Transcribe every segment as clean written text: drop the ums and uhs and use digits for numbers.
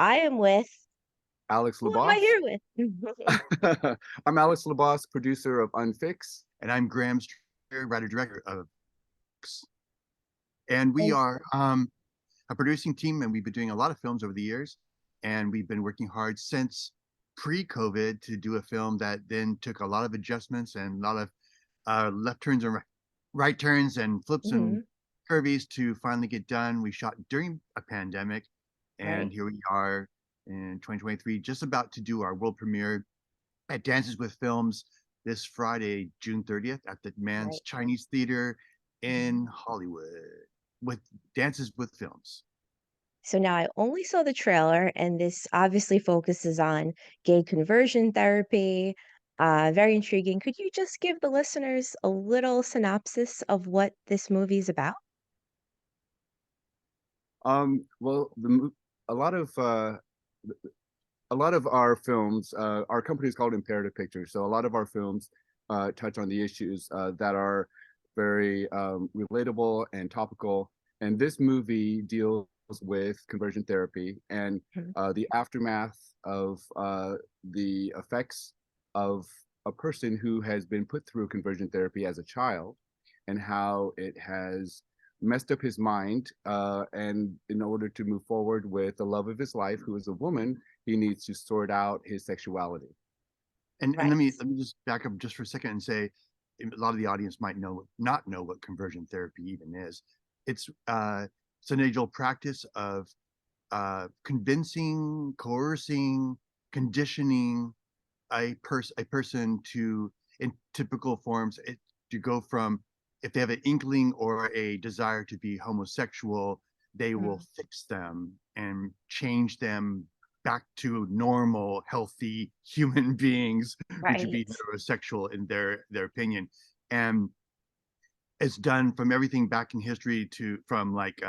I am with, Alex who am I Lebosq. here with? I'm Alex Lebosq, producer of UNFIX. And I'm Graham Strayer, writer director of UNFIX. And we And are a producing team, and we've been doing a lot of films over the years. And we've been working hard since pre-COVID to do a film that then took a lot of adjustments and a lot of left turns and right turns and flips and mhm, curvies to finally get done. We shot during a pandemic, and right, here we are in 2023, just about to do our world premiere at Dances with Films this Friday, June 30th, at the Man's right. Chinese Theater Mhm. in Hollywood with Dances with Films. So now I only saw the trailer, and this obviously focuses on gay conversion therapy. Very intriguing. Could you just give the listeners a little synopsis of what this movie is about? Well, a lot of a lot of our films, our company is called Imperative Pictures, so a lot of our films touch on the issues that are very relatable and topical. And this movie deals with conversion therapy and Mhm. the aftermath of the effects of a person who has been put through conversion therapy as a child, and how it has messed up his mind. And in order to move forward with the love of his life, who is a woman, he needs to sort out his sexuality. And Right. let me just back up just for a second and say a lot of the audience might not know what conversion therapy even is. It's an age-old practice of convincing, coercing, conditioning a person to, in typical forms, to go from, if they have an inkling or a desire to be homosexual, they will Mm. fix them and change them back to normal, healthy human beings who should be Right. heterosexual in their opinion. And it's done from everything back in history to from like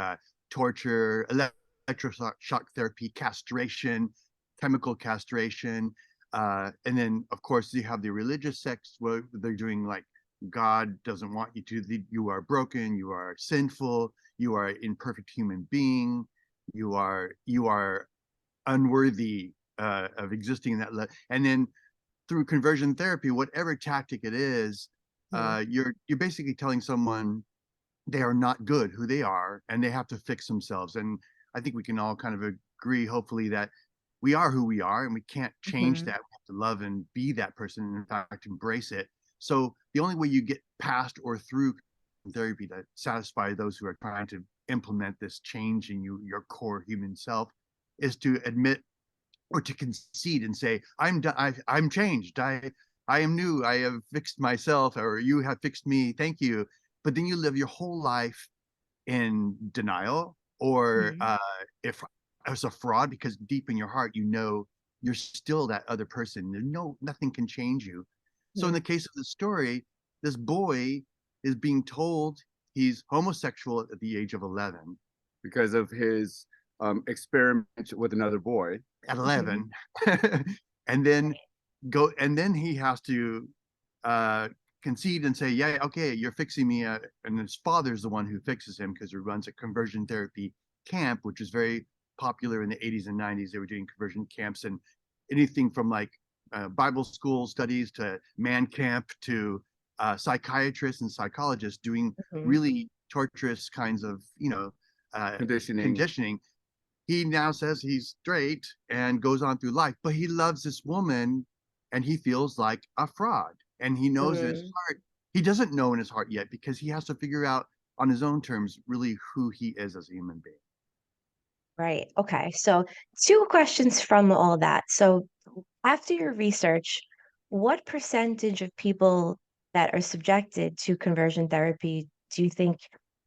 torture, electroshock therapy, castration, chemical castration, and then of course you have the religious sects where they're doing like God doesn't want you to. You are broken. You are sinful. You are an imperfect human being. You are unworthy of existing in that. And then through conversion therapy, whatever tactic it is, Mhm. you're basically telling someone they are not good who they are and they have to fix themselves. And I think we can all kind of agree, hopefully, that we are who we are and we can't change Mhm. that. We have to love and be that person, and in fact embrace it. So the only way you get past or through therapy to satisfy those who are trying to implement this change in you, your core human self, is to admit or to concede and say, I'm changed. I am new. I have fixed myself, or you have fixed me. Thank you. But then you live your whole life in denial, or Mhm. if as a fraud, because deep in your heart you know you're still that other person. Nothing can change you. So in Mhm. the case of the story, this boy is being told he's homosexual at the age of 11. Because of his experiment with another boy. At Mhm. 11, and then and then he has to uh concede and say, yeah, okay, you're fixing me, and his father's the one who fixes him because he runs a conversion therapy camp, which was very popular in the 80s and 90s. They were doing conversion camps, and anything from like Bible school studies to man camp to psychiatrists and psychologists doing Mhm. really torturous kinds of Conditioning. conditioning. He now says he's straight and goes on through life, but he loves this woman and he feels like a fraud. And he knows in his Mhm. heart, he doesn't know in his heart yet, because he has to figure out on his own terms really who he is as a human being. Right. Okay. So, two questions from all that. So, after your research, what percentage of people that are subjected to conversion therapy do you think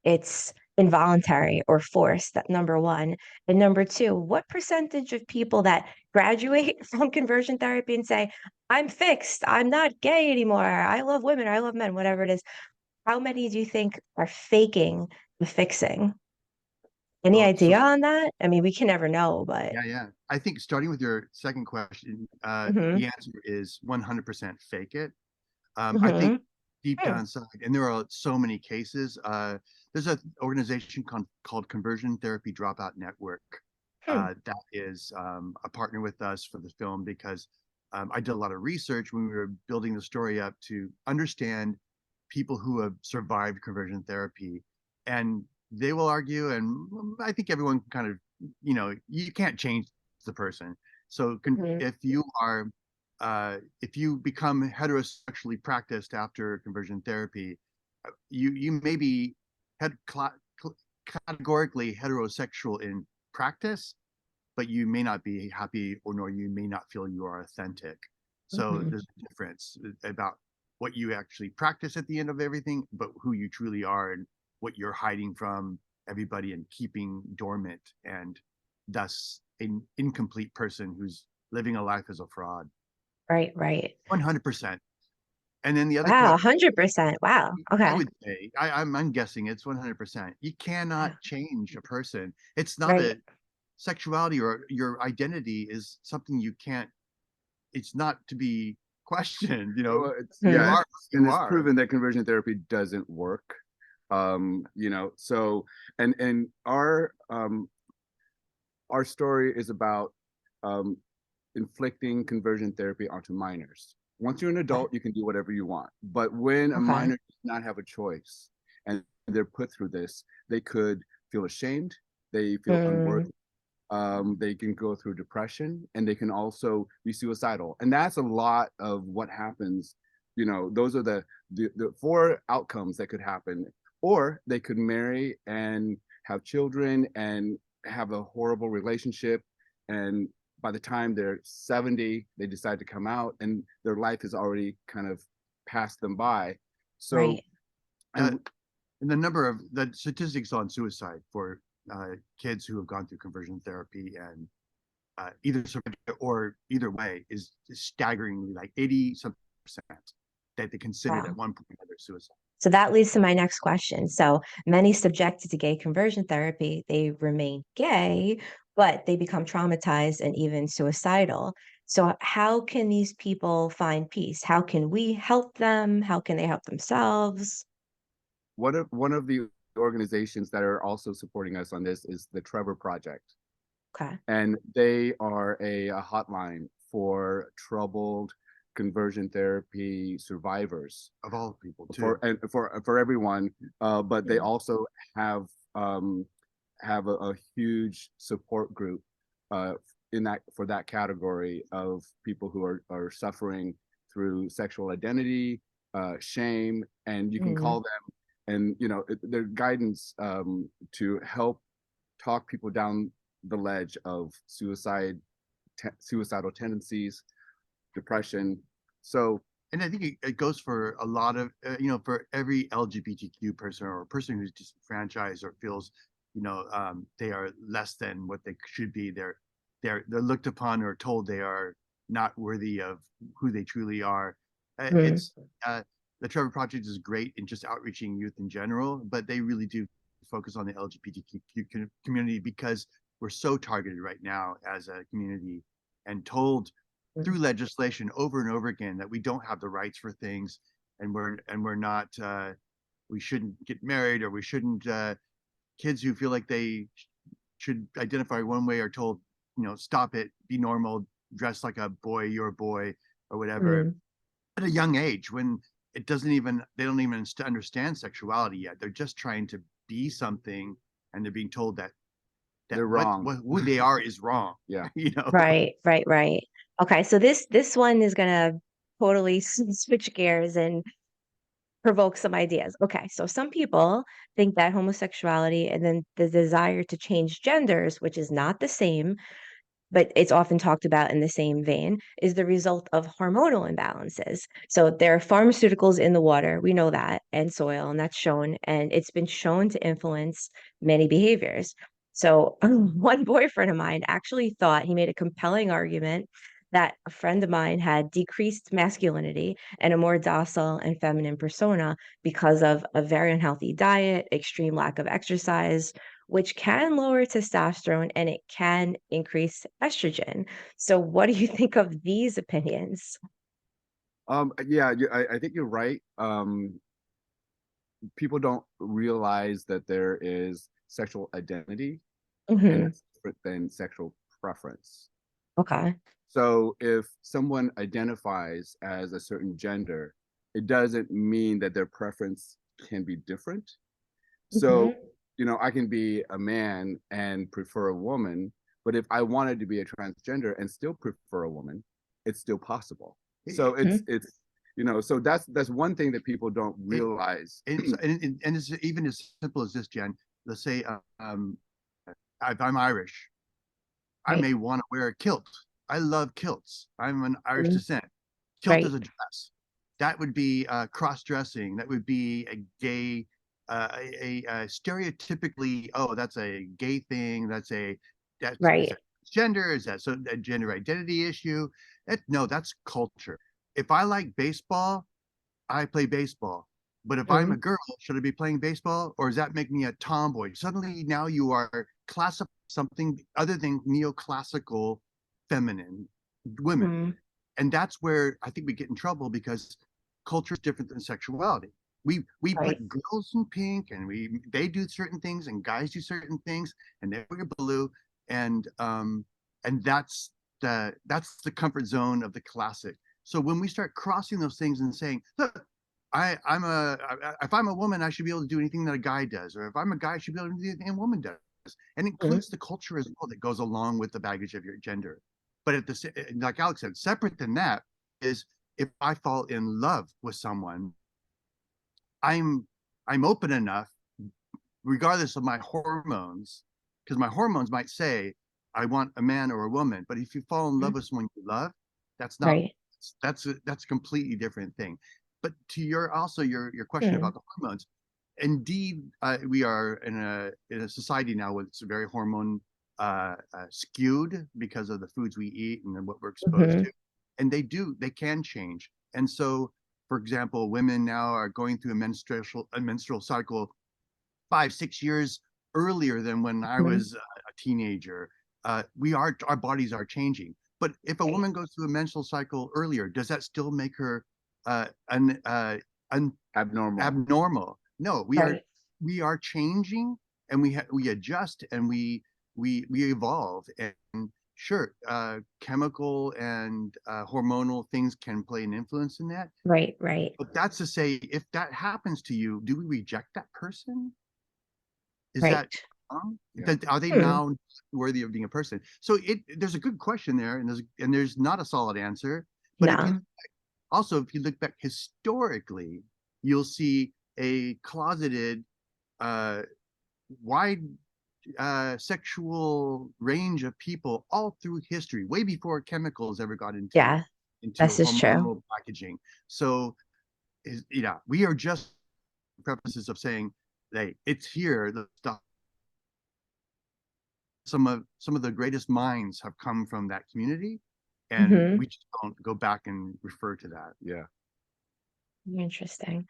it's involuntary or forced? That number one. And number two, what percentage of people that graduate from conversion therapy and say, I'm fixed, I'm not gay anymore, I love women, I love men, whatever it is, how many do you think are faking the fixing? Any Well, so idea on that? I mean, we can never know, but yeah. I think starting with your second question, mhm, the answer is 100% fake it. I think mhm, deep down hmm, inside, and there are so many cases. There's an organization called Conversion Therapy Dropout Network, that is a partner with us for the film, because I did a lot of research when we were building the story up to understand people who have survived conversion therapy. And they will argue, and I think everyone kind of, you can't change the person. So Mhm. if you become heterosexually practiced after conversion therapy, you may be categorically heterosexual in practice, but you may not be happy, or nor you may not feel you are authentic. So Mhm. there's a difference about what you actually practice at the end of everything, but who you truly are and what you're hiding from everybody and keeping dormant, and thus an incomplete person who's living a life as a fraud. Right, right. 100%. And then the other Wow, question, 100%. Wow. I Okay. would say, I'm guessing it's 100%. You cannot change a person. It's not Right. a sexuality or your identity is something you can't, it's not to be questioned. Well, You Hmm. are who and you it's are. proven that conversion therapy doesn't work. So and our story is about um, inflicting conversion therapy onto minors. Once you're an Okay. adult, you can do whatever you want. But when a Okay. minor does not have a choice and they're put through this, they could feel ashamed, they feel Mm, unworthy, they can go through depression, and they can also be suicidal. And that's a lot of what happens. Those are the four outcomes that could happen. Or they could marry and have children and have a horrible relationship. And by the time they're 70, they decide to come out and their life has already kind of passed them by. So, right. Uh, and and the number of the statistics on suicide for kids who have gone through conversion therapy and either survived or either way is staggeringly like 80 some percent that they considered at Wow. one point either suicide. So that leads to my next question. So many subjected to gay conversion therapy, they remain gay, but they become traumatized and even suicidal. So how can these people find peace? How can we help them? How can they help themselves? one of the organizations that are also supporting us on this is the Trevor Project. Okay. And they are a hotline for troubled conversion therapy survivors, Of all people too. for everyone. But they Mm, also have um, a huge support group uh, in that for that category of people who are suffering through sexual identity, shame, and you can mm, call them, and their guidance to help talk people down the ledge of suicidal tendencies, depression. So And I think it goes for a lot of for every LGBTQ person or a person who's disenfranchised or feels they are less than what they should be. They're looked upon or told they are not worthy of who they truly are. mm, It's the Trevor Project is great in just outreaching youth in general, but they really do focus on the LGBTQ community because we're so targeted right now as a community and told mm, through legislation over and over again that we don't have the rights for things, and we're not we shouldn't get married, or we shouldn't kids who feel like they should identify one way are told, stop it, be normal, dress like a boy, you're a boy, or whatever, mm. at a young age when they don't even understand sexuality yet. They're just trying to be something, and they're being told that they're wrong. who they are is wrong. Yeah. Right, right, right. Okay, so this one is gonna totally switch gears and provoke some ideas. Okay, so some people think that homosexuality and then the desire to change genders, which is not the same, but it's often talked about in the same vein, is the result of hormonal imbalances. So there are pharmaceuticals in the water, we know that, and soil, and that's shown, and it's been shown to influence many behaviors. So one boyfriend of mine actually thought he made a compelling argument that a friend of mine had decreased masculinity and a more docile and feminine persona because of a very unhealthy diet, extreme lack of exercise, which can lower testosterone and it can increase estrogen. So, what do you think of these opinions? Yeah, I think you're right. People don't realize that there is sexual identity and Hmm. different than sexual preference. Okay. So if someone identifies as a certain gender, it doesn't mean that their preference can be different. So, Hmm. I can be a man and prefer a woman, but if I wanted to be a transgender and still prefer a woman, it's still possible. So so that's one thing that people don't realize. And it's even as simple as this, Jen. Let's say if I'm Irish, I Right. may want to wear a kilt. I love kilts. I'm an Irish Mhm. descent. Kilt Right. is a dress. That would be cross-dressing. That would be a gay, stereotypically, oh, that's a gay thing. Is Right. that gender? Is that so a gender identity issue? No, that's culture. If I like baseball, I play baseball. But if I'm a Mhm. girl, should I be playing baseball, or does that make me a tomboy? Suddenly now you are classifying something other than neoclassical feminine women. Mhm. And that's where I think we get in trouble because culture is different than sexuality. We Right. put girls in pink and they do certain things and guys do certain things and they wear blue and that's the comfort zone of the classic. So when we start crossing those things and saying, look, if I'm a woman, I should be able to do anything that a guy does, or if I'm a guy, I should be able to do anything a woman does, and Mhm. includes the culture as well that goes along with the baggage of your gender. But like Alex said, separate than that is if I fall in love with someone, I'm I'm open enough, regardless of my hormones, because my hormones might say I want a man or a woman, but if you fall in love Mhm. with someone you love, that's not Right. that's a completely different thing. But to your question Hmm. about the hormones, indeed, we are in a society now where it's very hormone skewed because of the foods we eat and then what we're exposed Mhm. to, and they can change. And so, for example, women now are going through a menstrual cycle 5, 6 years earlier than when I Mhm. was a teenager. Our bodies are changing. But if a Right. woman goes through a menstrual cycle earlier, does that still make her un Abnormal. abnormal? No, Right. we are changing and we adjust and we evolve. And sure, chemical and hormonal things can play an influence in that. Right. Right. But that's to say, if that happens to you, do we reject that person? Is that Right. wrong? Yeah. Are they Hmm. now worthy of being a person? So there's a good question there, and there's not a solid answer. But No. if you look back historically, you'll see a closeted, uh, wide sexual range of people all through history, way before chemicals ever got Yeah. into This is true. hormonal packaging. So we are just prefaces of saying, hey, it's here. The stuff some of the greatest minds have come from that community, and Hmm. we just don't go back and refer to that. Yeah. Interesting.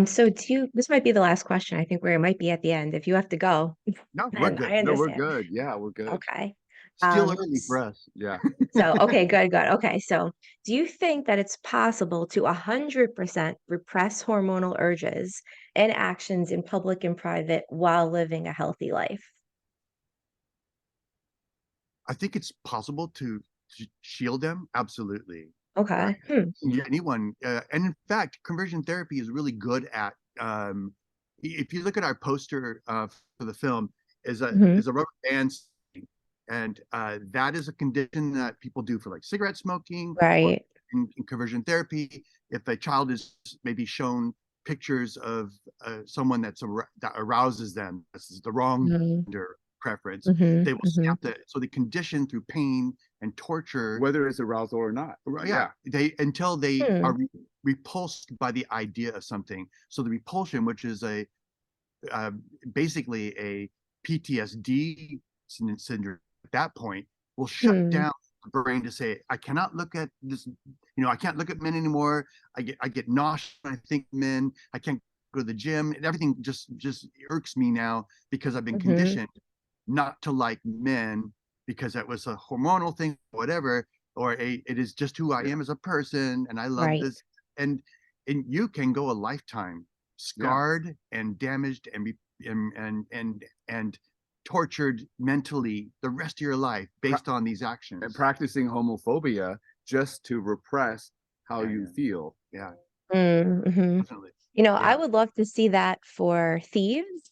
So this might be the last question. I think we might be at the end. If you have to go, No, we're then good. I No, we're understand. good. Yeah, we're good. Okay. Still early for us. Yeah. So, okay, good, good. Okay, so do you think that it's possible to 100% repress hormonal urges and actions in public and private while living a healthy life? I think it's possible to shield them. Absolutely. Uh, Okay. Hmm. anyone, and in fact, conversion therapy is really good at. If you look at our poster for the film, Hmm. is a rubber band, and that is a condition that people do for like cigarette smoking or Right. in conversion therapy. If a child is maybe shown pictures of someone that arouses them, this is the wrong Hmm. gender preference, Hmm. they will Hmm. snap that. So they condition through pain and torture. Whether it's arousal or not. Yeah, they until they Hmm. are repulsed by the idea of something. So the repulsion, which is uh, basically a PTSD syndrome at that point, will shut Hmm. down the brain to say, I cannot look at this, I can't look at men anymore. I get nauseous when I think men. I can't go to the gym. And everything just irks me now because I've been Hmm. conditioned not to like men because that was a hormonal thing, whatever, or it is just who I Yeah. am as a person, and I love Right. this. And and you can go a lifetime Yeah. scarred and damaged and tortured mentally the rest of your life based on these actions. And practicing homophobia just to repress how Yeah, you yeah. feel. Yeah, Mm-hmm. definitely. I Yeah. would love to see that for thieves.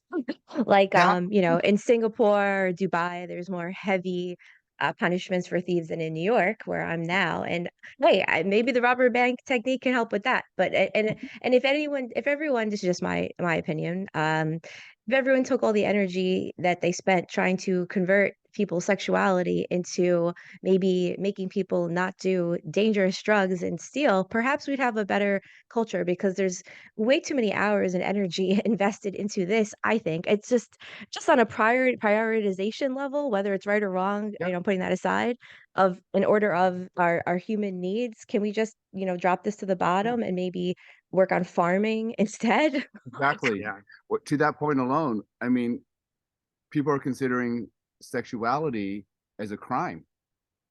Like, Yeah. in Singapore or Dubai, there's more heavy punishments for thieves than in New York, where I'm now. And hey, maybe the robber bank technique can help with that. But and if everyone, this is just my opinion, if everyone took all the energy that they spent trying to convert people's sexuality into maybe making people not do dangerous drugs and steal, perhaps we'd have a better culture because there's way too many hours and energy invested into this, I think. It's just on a prioritization level, whether it's right or wrong, Yeah, putting that aside, of in order of our human needs, can we just, drop this to the Yeah. bottom and maybe work on farming instead? exactly. Yeah. To that point alone, I mean, people are considering sexuality as a crime.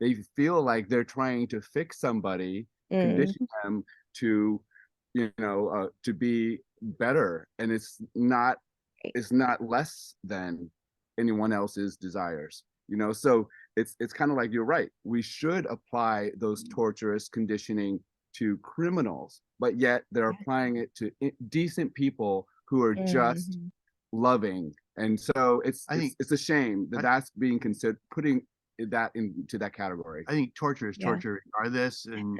They feel like they're trying to fix somebody, Mm, condition them to, to be better, and right. it's not less than anyone else's desires. So it's kind of like you're right. We should apply those torturous conditioning to criminals, but yet they're Yeah. applying it to decent people who are just Mhm. loving. And so I think it's a shame that I, that's being considered, putting that into that category. I think torture is Yeah. torture regardless, and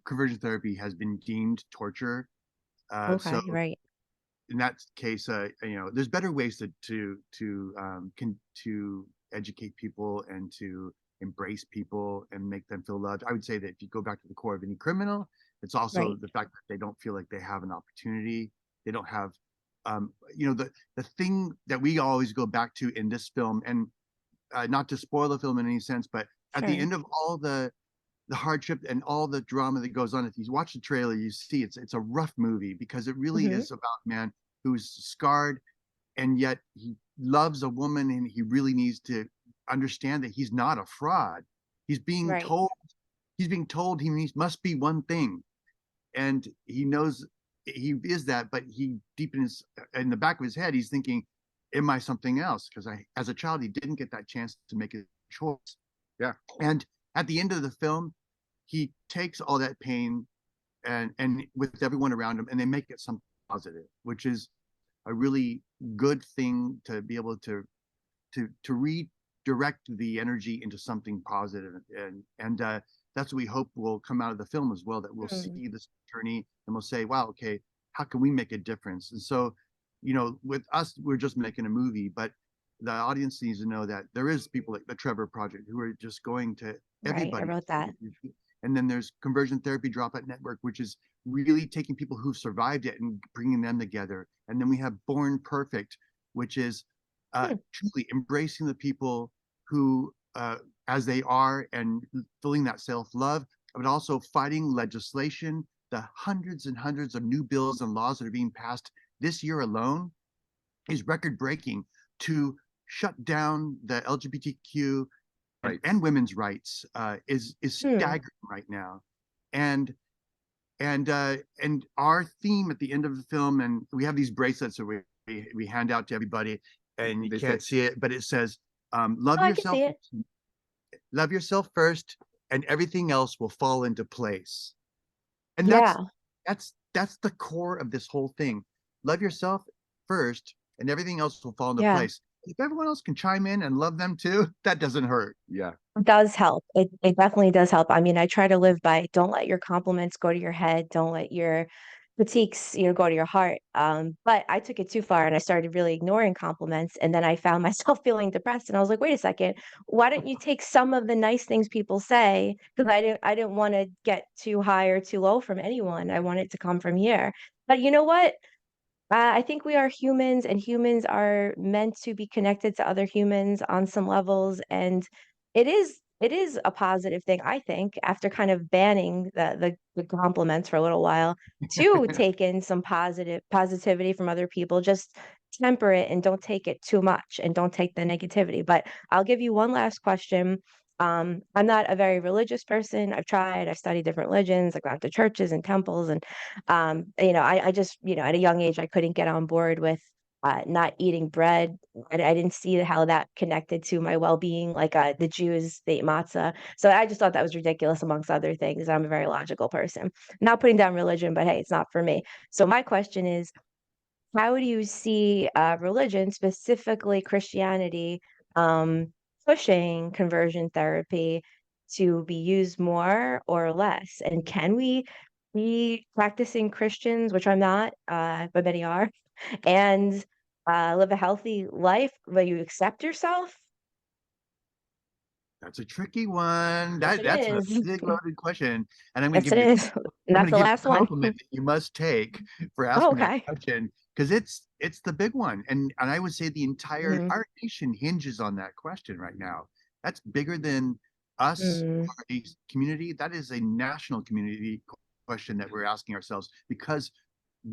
conversion therapy has been deemed torture. So Okay, right. in that case, there's better ways to educate people and to embrace people and make them feel loved. I would say that if you go back to the core of any criminal, it's also Right. the fact that they don't feel like they have an opportunity. They don't have, the thing that we always go back to in this film, and not to spoil the film in any sense, but at the Sure. end of all the hardship and all the drama that goes on. If you watch the trailer, you see it's a rough movie because it really Hmm. is about a man who's scarred, and yet he loves a woman, and he really needs to understand that he's not a fraud. He's being Right. told he's being told he must be one thing, and he knows he is that, but he deep in the back of his head, he's thinking, am I something else? Because I as a child he didn't get that chance to make a choice. Yeah. And at the end of the film, he takes all that pain and with everyone around him, and they make it something positive, which is a really good thing to be able to redirect the energy into something positive. And that's what we hope will come out of the film as well, that we'll Mm, see this journey and we'll say, wow, okay, how can we make a difference? And so, with us, we're just making a movie, but the audience needs to know that there is people like the Trevor Project who are just going to right. I everybody. wrote that. And then there's Conversion Therapy Dropout Network, which is really taking people who've survived it and bringing them together. And then we have Born Perfect, which is Hmm. truly embracing the people who, as they are, and feeling that self-love, but also fighting legislation. The hundreds and hundreds of new bills and laws that are being passed this year alone is record breaking to shut down the LGBTQ Right. and women's rights, is Hmm. staggering right now. And and our theme at the end of the film, and we have these bracelets that we hand out to everybody, and you They say, can't see it, but it says, Oh, I can see it. love yourself first, and everything else will fall into place. And Yeah. that's the core of this whole thing. Love yourself first, and everything else will fall into Yeah. place. If everyone else can chime in and love them too, that doesn't hurt. yeah, It does help. It definitely does help. I mean, I try to live by don't let your compliments go to your head, don't let your critiques, go to your heart. But I took it too far and I started really ignoring compliments. And then I found myself feeling depressed. And I was like, wait a second, why don't you take some of the nice things people say? Because I didn't want to get too high or too low from anyone. I want it to come from here. But you know what? I think we are humans, and humans are meant to be connected to other humans on some levels, and it is a positive thing, I think, after kind of banning the compliments for a little while, to take in some positivity from other people. Just temper it and don't take it too much, and don't take the negativity. But I'll give you one last question. I'm not a very religious person. I've studied different religions. I've gone to churches and temples, and I just, at a young age, I couldn't get on board with not eating bread. I didn't see how that connected to my well-being, like, the Jews, they eat matzah. So I just thought that was ridiculous amongst other things. I'm a very logical person. Not putting down religion, but hey, it's not for me. So my question is, how do you see religion, specifically Christianity, um, pushing conversion therapy to be used more or less? And can we be practicing Christians, which I'm not, but many are, and live a healthy life where you accept yourself? That's a tricky one. Yes, it That's a is. big loaded question, and Yes, it is. And I'm that's gonna the give you last a one. compliment that you must take for Oh, asking that okay. question because it's the big one, and I would say the entire Hmm. our nation hinges on that question right now. That's bigger than us, Mm, a community. That is a national community question that we're asking ourselves because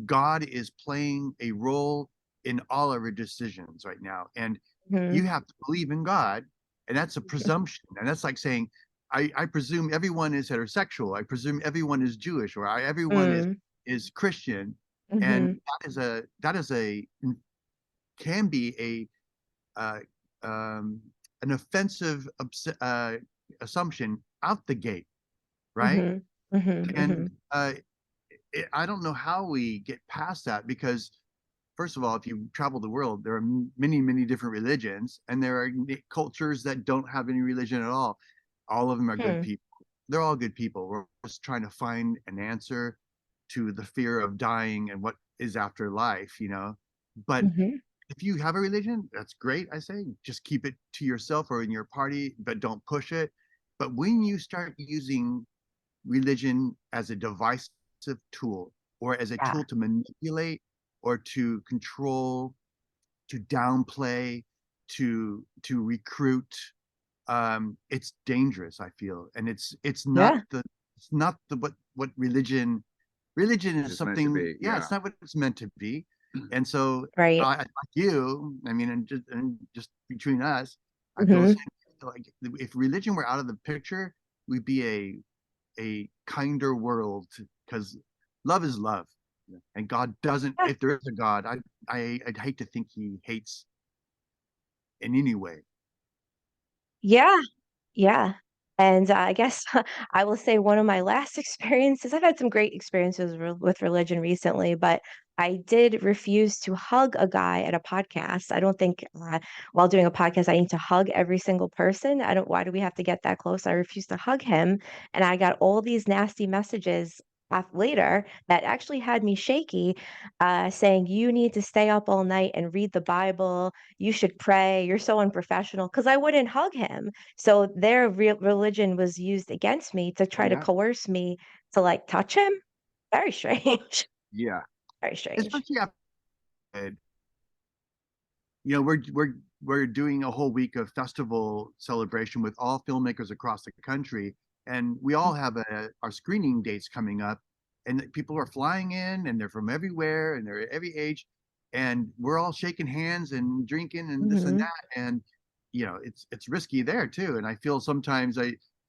God is playing a role in all of our decisions right now. And you mhm, have to believe in God. And that's a presumption. And that's like saying, I presume everyone is heterosexual. I presume everyone is Jewish, or everyone mm, is Christian. And mhm, that is a can be uh, um, an offensive assumption out the gate, right? mhm, mhm, And mhm, I don't know how we get past that because, first of all, if you travel the world, there are many, many different religions, and there are cultures that don't have any religion at all. All of them are good hmm, people. They're all good people. We're just trying to find an answer to the fear of dying and what is after life, you know. But mhm. if you have a religion, that's great. I say just keep it to yourself or in your party, but don't push it. But when you start using religion as a divisive tool or as a Yeah, tool to manipulate or to control, to downplay, to recruit. It's dangerous, I feel, and yeah, it's not the what religion is It's meant to something. be. Yeah, Yeah. it's not what it's meant to be, and so right. like you, I mean, and just between us, I feel the Mhm. same. Like if religion were out of the picture, we'd be a kinder world because love is love. Yeah. And God doesn't, Yeah, if there is a God, I'd hate to think he hates in any way. yeah. Yeah. And I guess I will say one of my last experiences, I've had some great experiences with religion recently, but I did refuse to hug a guy at a podcast. I don't think while doing a podcast, I need to hug every single person. I don't, why do we have to get that close? I refused to hug him. And I got all these nasty messages later that actually had me shaky, saying, you need to stay up all night and read the Bible. You should pray. You're so unprofessional. Because I wouldn't hug him. So their religion was used against me to try to Yeah. coerce me to, like, touch him? Very strange. Yeah. Very strange. Especially after, you know, we're doing a whole week of festival celebration with all filmmakers across the country, and we all have our screening dates coming up, and people are flying in, and they're from everywhere, and they're every age, and we're all shaking hands and drinking and this and Mhm. that, and you know, it's risky there too. And I feel sometimes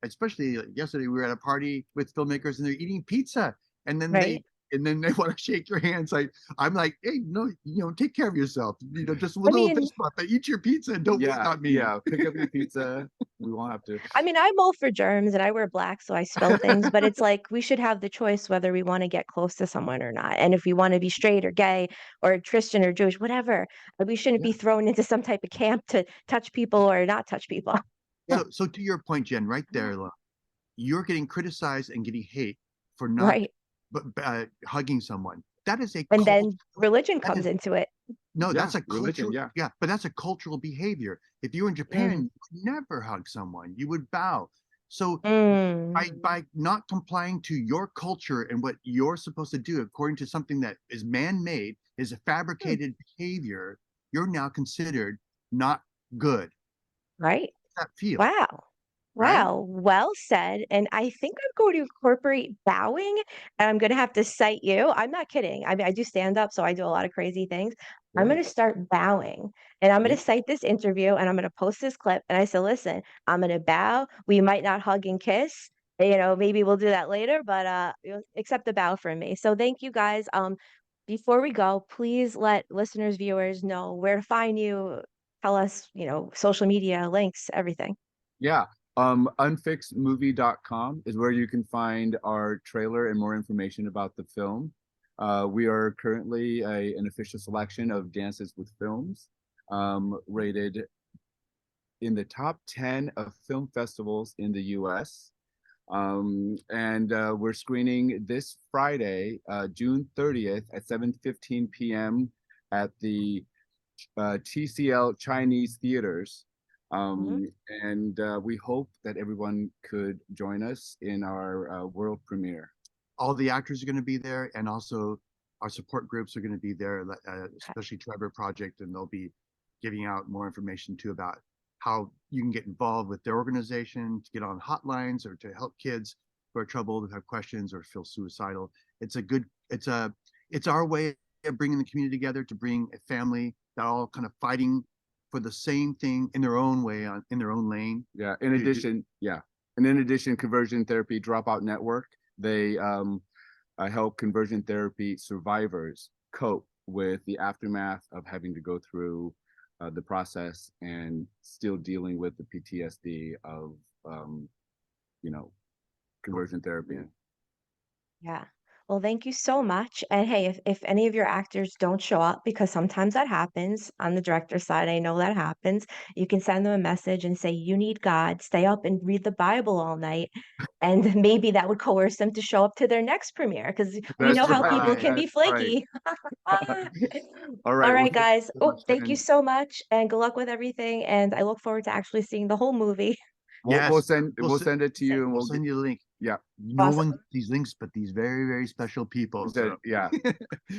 especially yesterday, we were at a party with filmmakers, and they're eating pizza, and then Right. they want to shake your hands. I'm like, hey, no, you know, take care of yourself. You know, just a I little mean fist bump, but eat your pizza and don't wait Yeah. on me. Yeah. Pick up your pizza. We won't have to. I mean, I'm all for germs, and I wear black, so I spill things, but it's like, we should have the choice whether we wanna get close to someone or not, and if we wanna be straight or gay or Christian or Jewish, whatever, we shouldn't Yeah. be thrown into some type of camp to touch people or not touch people. So to your point, Jen, right there, you're getting criticized and getting hate for not Right. hugging someone. That is a And cult. then religion That comes is into it. no, Yeah. that's a Religion. cultural. Yeah. Yeah, but that's a cultural behavior. If you were in Japan, Mm. you would never hug someone. You would bow. So Mm. by not complying to your culture and what you're supposed to do according to something that is man-made, is a Hmm. fabricated behavior, you're now considered not good. Right. How does that feel, Wow. right? Wow. Well said. And I think I'm going to incorporate bowing, and I'm gonna have to cite you. I'm not kidding. I mean, I do stand up, so I do a lot of crazy things. I'm Good. gonna start bowing, and I'm Yeah. gonna cite this interview, and I'm gonna post this clip. And I said, listen, I'm gonna bow. We might not hug and kiss. Maybe we'll do that later, but you'll accept the bow from me. So thank you guys. before we go, please let listeners, viewers know where to find you. Tell us, social media, links, everything. Yeah. Unfixedmovie.com is where you can find our trailer and more information about the film. We are currently an official selection of Dances with Films, rated in the top 10 of film festivals in the US. And we're screening this Friday, June 30th at 7:15 p.m. at the TCL Chinese theaters. And we hope that everyone could join us in our world premiere. All the actors are going to be there, and also our support groups are going to be there, especially Trevor Project, and they'll be giving out more information too about how you can get involved with their organization, to get on hotlines, or to help kids who are troubled, who have questions, or feel suicidal. It's our way of bringing the community together, to bring a family that are all kind of fighting for the same thing in their own way, in their own lane. Yeah. In addition, Conversion Therapy Dropout Network, they help conversion therapy survivors cope with the aftermath of having to go through the process and still dealing with the PTSD of conversion therapy. Yeah. Well, thank you so much. And hey, if any of your actors don't show up, because sometimes that happens on the director's side, I know that happens, you can send them a message and say, you need God, stay up and read the Bible all night. And maybe that would coerce them to show up to their next premiere, because we know how people can be That's right. flaky. All right. All Well, right, guys. thank you so Oh, much, thank you and so much, and good luck with everything. And I look forward to actually seeing the whole movie. we'll Yes, send it to you, and we'll send you the link. yeah. No Awesome. one gets these links but these very, very special people. So Yeah. come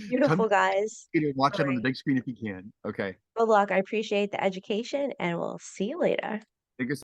Beautiful, guys. and watch All it on the right. big screen if you can. Okay. Good luck. I appreciate the education, and we'll see you later. Thank you.